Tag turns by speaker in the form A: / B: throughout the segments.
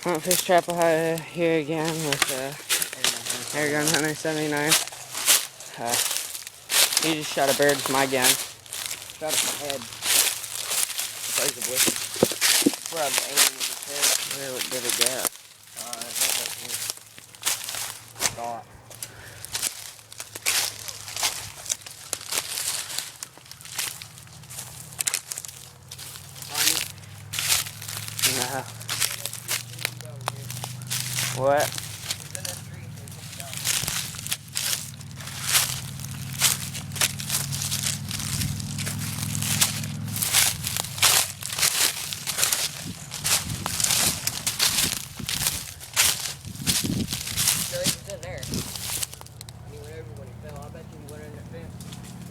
A: Hunt fish trap here again with Airgunhunter 79. He just shot a bird with my gun.
B: Shot at my head. Supposedly. That's where I was aiming with his head.
A: Where did it go?
B: It's right up here. Thought.
A: No. What?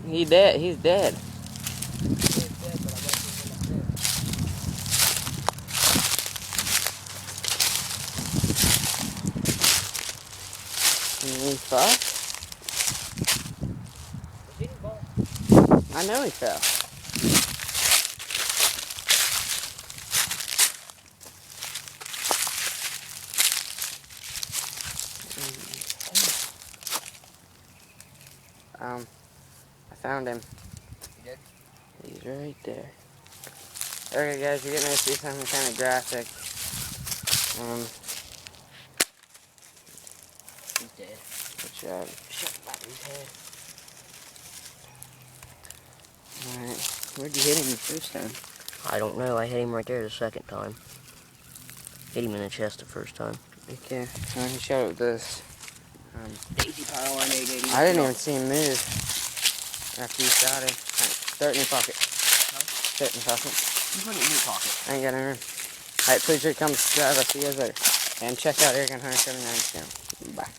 A: He dead. He's dead. He fell? I know he fell. I found him.
B: You did?
A: He's right there. Okay guys, you're getting to see something kind of graphic.
B: He's dead.
A: Good job.
B: Shot the back of his head.
A: Alright, where'd you hit him the first time?
B: I don't know. I hit him right there the second time. Hit him in the chest the first time.
A: Okay, he shot it with this.
B: Daisy Power Line 880.
A: I didn't even see him move after you shot him. Alright, throw it in your pocket.
B: Huh?
A: Throw it in your pocket.
B: You put it in your pocket.
A: I ain't got any room. Alright, please sure to come subscribe. I'll see you guys later. And check out Airgunhunter 79 channel. Bye.